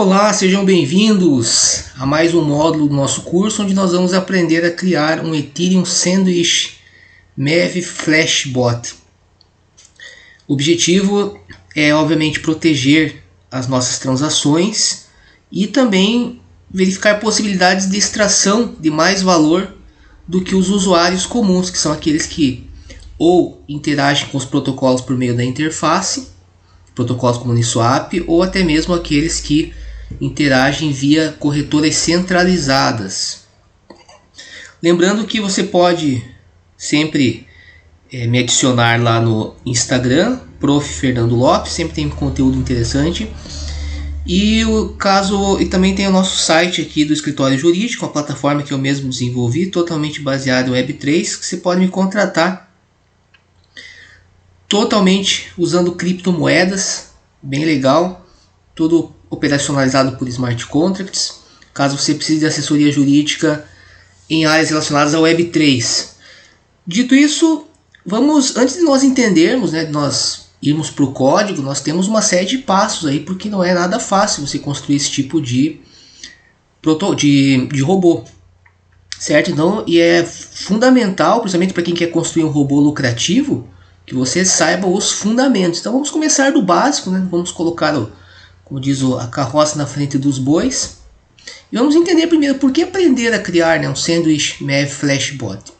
Olá, sejam bem-vindos a mais um módulo do nosso curso, onde nós vamos aprender a criar um Ethereum Sandwich MEV Flashbot. O objetivo é, obviamente, proteger as nossas transações e também verificar possibilidades de extração de mais valor do que os usuários comuns, que são aqueles que ou interagem com os protocolos por meio da interface, protocolos como Uniswap, ou até mesmo aqueles que interagem via corretoras centralizadas. Lembrando que você pode sempre me adicionar lá no Instagram, Prof. Fernando Lopes, sempre tem conteúdo interessante. E também tem o nosso site aqui do escritório jurídico, a plataforma que eu mesmo desenvolvi, totalmente baseada em Web3, que você pode me contratar totalmente usando criptomoedas, bem legal, tudo operacionalizado por smart contracts, caso você precise de assessoria jurídica em áreas relacionadas ao Web3. Dito isso, antes de nós entendermos, de nós irmos para o código, nós temos uma série de passos aí, porque não é nada fácil você construir esse tipo de robô, certo? Então, e é fundamental, principalmente para quem quer construir um robô lucrativo, que você saiba os fundamentos. Então vamos começar do básico, Vamos colocar, como diz a carroça na frente dos bois. E vamos entender primeiro por que aprender a criar um Sandwich MEV Flashbot.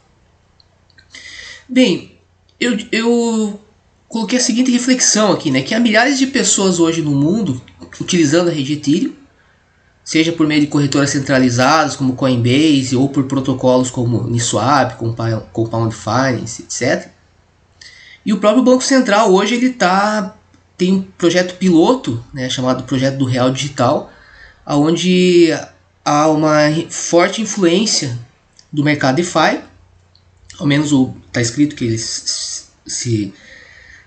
Bem, eu coloquei a seguinte reflexão aqui, que há milhares de pessoas hoje no mundo utilizando a rede Ethereum, seja por meio de corretoras centralizadas como Coinbase ou por protocolos como Uniswap, Compound Finance, etc. E o próprio Banco Central hoje tem um projeto piloto, chamado Projeto do Real Digital, onde há uma forte influência do mercado DeFi, ao menos está escrito que eles se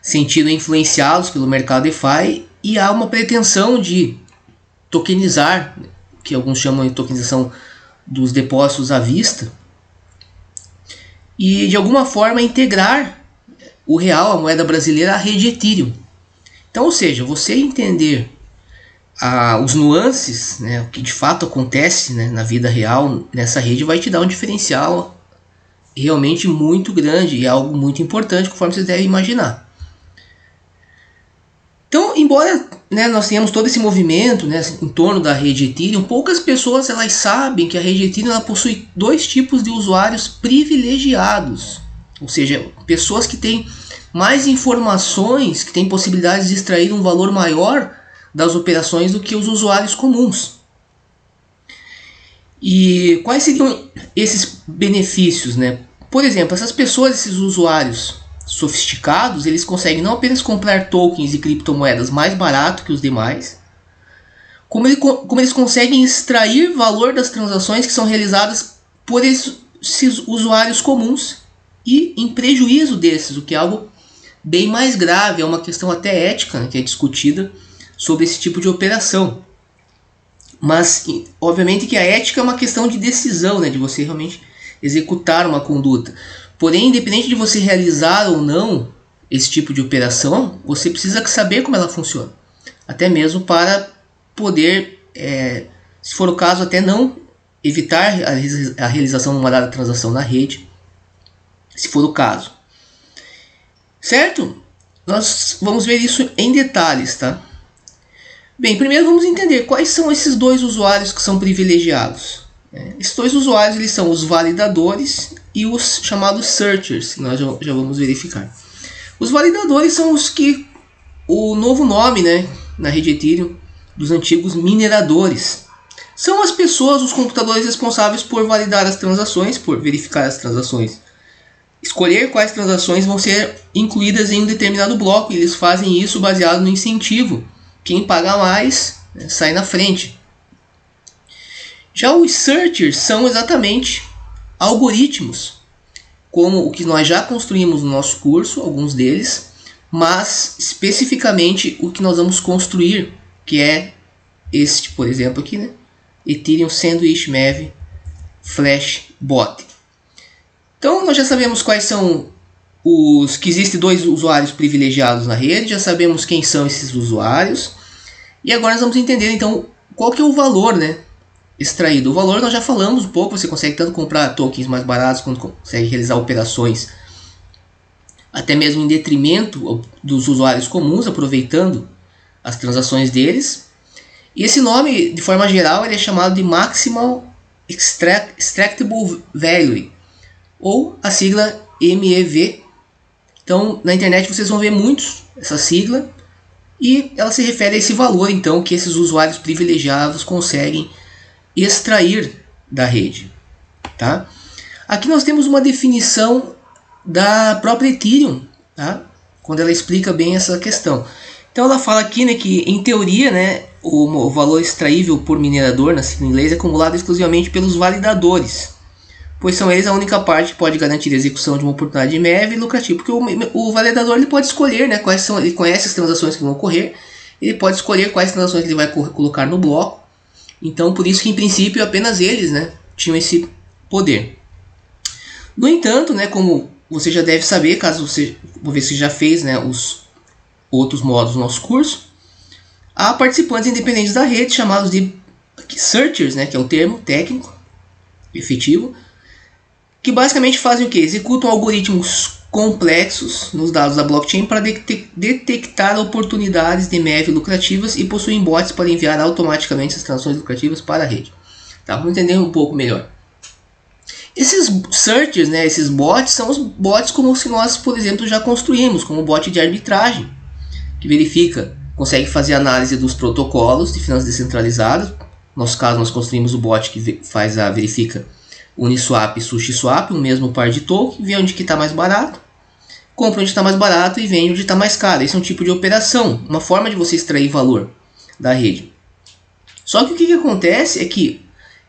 sentiram influenciados pelo mercado DeFi, e há uma pretensão de tokenizar, que alguns chamam de tokenização dos depósitos à vista, e de alguma forma integrar o real, a moeda brasileira, a rede Ethereum. Então, ou seja, você entender os nuances, o que de fato acontece na vida real nessa rede, vai te dar um diferencial realmente muito grande e algo muito importante, conforme vocês devem imaginar. Então, embora nós tenhamos todo esse movimento em torno da rede Ethereum, poucas pessoas elas sabem que a rede Ethereum ela possui dois tipos de usuários privilegiados. Ou seja, pessoas que têm mais informações, que têm possibilidades de extrair um valor maior das operações do que os usuários comuns. E quais seriam esses benefícios? Por exemplo, essas pessoas, esses usuários sofisticados, eles conseguem não apenas comprar tokens e criptomoedas mais barato que os demais, como eles conseguem extrair valor das transações que são realizadas por esses usuários comuns, e em prejuízo desses, o que é algo bem mais grave, é uma questão até ética que é discutida sobre esse tipo de operação. Mas, obviamente que a ética é uma questão de decisão, de você realmente executar uma conduta. Porém, independente de você realizar ou não esse tipo de operação, você precisa saber como ela funciona. Até mesmo para poder, se for o caso, até não evitar a realização de uma dada transação na rede, se for o caso. Certo? Nós vamos ver isso em detalhes, tá? Bem, primeiro vamos entender quais são esses dois usuários que são privilegiados. Esses dois usuários eles são os validadores e os chamados searchers, que nós já vamos verificar. Os validadores são os que, o novo nome na rede Ethereum, dos antigos mineradores. São as pessoas, os computadores responsáveis por validar as transações, por verificar as transações, escolher quais transações vão ser incluídas em um determinado bloco, e eles fazem isso baseado no incentivo. Quem pagar mais sai na frente. Já os searchers são exatamente algoritmos, como o que nós já construímos no nosso curso, alguns deles, mas especificamente o que nós vamos construir, que é este, por exemplo, aqui, Ethereum Sandwich MEV Flashbot. Então nós já sabemos quais são que existem dois usuários privilegiados na rede, já sabemos quem são esses usuários, e agora nós vamos entender então qual que é o valor, né, extraído? O valor nós já falamos um pouco, você consegue tanto comprar tokens mais baratos quanto consegue realizar operações até mesmo em detrimento dos usuários comuns, aproveitando as transações deles. E esse nome, de forma geral, ele é chamado de Maximal Extractable Value, ou a sigla MEV. Então, na internet vocês vão ver muitos essa sigla, e ela se refere a esse valor então que esses usuários privilegiados conseguem extrair da rede, tá? Aqui nós temos uma definição da própria Ethereum, tá? Quando ela explica bem essa questão. Então ela fala aqui, né, que em teoria, né, o valor extraível por minerador na sigla inglesa é acumulado exclusivamente pelos validadores, pois são eles a única parte que pode garantir a execução de uma oportunidade de MEV lucrativa, porque o validador ele pode escolher, né, quais são, ele conhece as transações que vão ocorrer, ele pode escolher quais transações ele vai colocar no bloco. Então por isso que em princípio apenas eles, né, tinham esse poder. No entanto, né, como você já deve saber, caso você, vou ver se já fez, né, os outros módulos do nosso curso, há participantes independentes da rede chamados de searchers, né, que é um termo técnico efetivo, que basicamente fazem o que? Executam algoritmos complexos nos dados da blockchain para detectar oportunidades de MEV lucrativas e possuem bots para enviar automaticamente essas transações lucrativas para a rede. Tá? Vamos entender um pouco melhor. Esses searchers, né, esses bots, são os bots como se nós, por exemplo, já construímos, como o bot de arbitragem, que verifica, consegue fazer análise dos protocolos de finanças descentralizadas. No nosso caso, nós construímos o bot que verifica Uniswap e SushiSwap, o mesmo par de token, vê onde está mais barato, compra onde está mais barato e vende onde está mais caro. Esse é um tipo de operação, uma forma de você extrair valor da rede. Só que o que acontece é que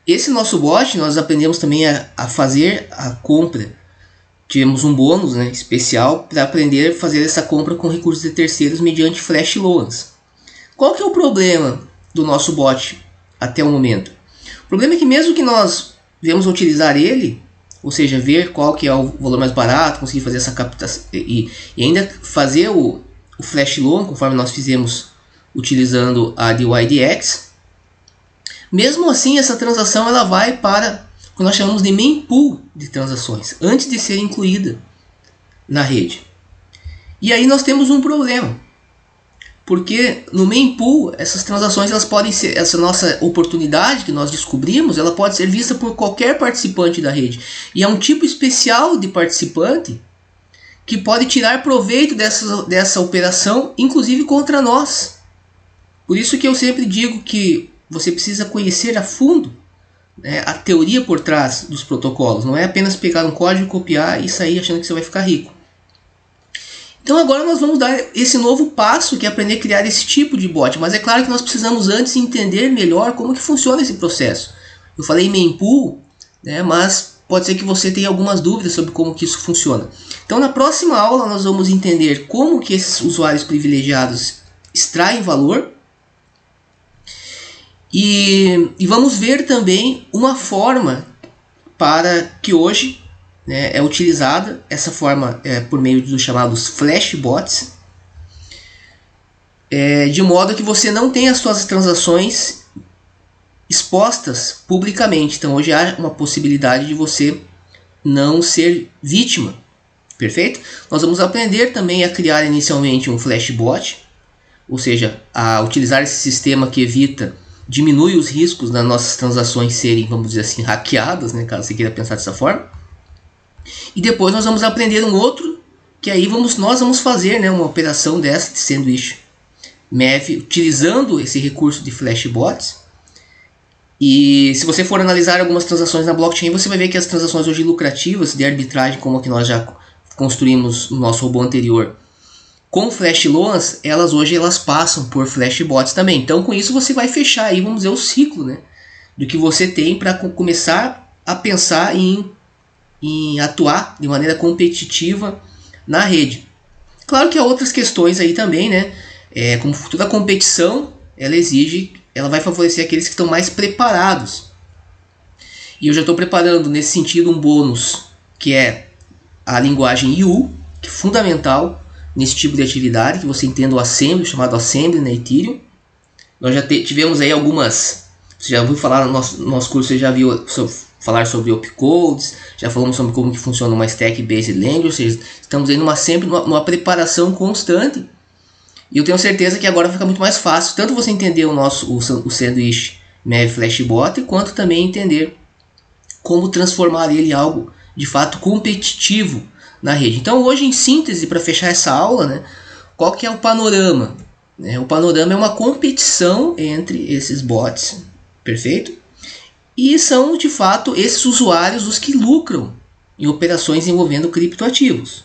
esse nosso bot, nós aprendemos também a fazer a compra. Tivemos um bônus, né, especial para aprender a fazer essa compra com recursos de terceiros mediante flash loans. Qual que é o problema do nosso bot até o momento? O problema é que mesmo que nós devemos utilizar ele, ou seja, ver qual que é o valor mais barato, conseguir fazer essa captação e ainda fazer o flash loan, conforme nós fizemos utilizando a DYDX, mesmo assim essa transação ela vai para o que nós chamamos de mempool de transações, antes de ser incluída na rede. E aí nós temos um problema, porque no mempool essas transações elas podem ser, essa nossa oportunidade que nós descobrimos, ela pode ser vista por qualquer participante da rede. E é um tipo especial de participante que pode tirar proveito dessa operação, inclusive contra nós. Por isso que eu sempre digo que você precisa conhecer a fundo, né, a teoria por trás dos protocolos. Não é apenas pegar um código, copiar e sair achando que você vai ficar rico. Então agora nós vamos dar esse novo passo, que é aprender a criar esse tipo de bot. Mas é claro que nós precisamos antes entender melhor como que funciona esse processo. Eu falei mempool, né, mas pode ser que você tenha algumas dúvidas sobre como que isso funciona. Então na próxima aula nós vamos entender como que esses usuários privilegiados extraem valor. E vamos ver também uma forma para que hoje, né, é utilizada, essa forma por meio dos chamados flashbots, de modo que você não tenha as suas transações expostas publicamente. Então hoje há uma possibilidade de você não ser vítima, perfeito? Nós vamos aprender também a criar inicialmente um flashbot, ou seja, a utilizar esse sistema que diminui os riscos das nossas transações serem, vamos dizer assim, hackeadas, né, caso você queira pensar dessa forma. E depois nós vamos aprender um outro, que aí nós vamos fazer, né, uma operação dessa de sanduíche MEV, utilizando esse recurso de flashbots. E se você for analisar algumas transações na blockchain, você vai ver que as transações hoje lucrativas de arbitragem, como a que nós já construímos no nosso robô anterior, com flash loans, hoje elas passam por flashbots também. Então com isso você vai fechar aí, vamos dizer, o ciclo, né, do que você tem para começar a pensar em atuar de maneira competitiva na rede. Claro que há outras questões aí também, né, como toda competição, ela vai favorecer aqueles que estão mais preparados. E eu já estou preparando nesse sentido um bônus, que é a linguagem YU, que é fundamental nesse tipo de atividade, que você entenda o assembly, chamado assembly na Ethereum, Nós já tivemos aí algumas... Você já ouviu falar no nosso curso, você já viu falar sobre opcodes, já falamos sobre como que funciona uma stack-based language, ou seja, estamos aí sempre numa preparação constante. E eu tenho certeza que agora fica muito mais fácil, tanto você entender o Sandwich Maven Flashbot, quanto também entender como transformar ele em algo de fato competitivo na rede. Então hoje, em síntese, para fechar essa aula, né, qual que é o panorama? O panorama é uma competição entre esses bots, perfeito? E são de fato esses usuários os que lucram em operações envolvendo criptoativos.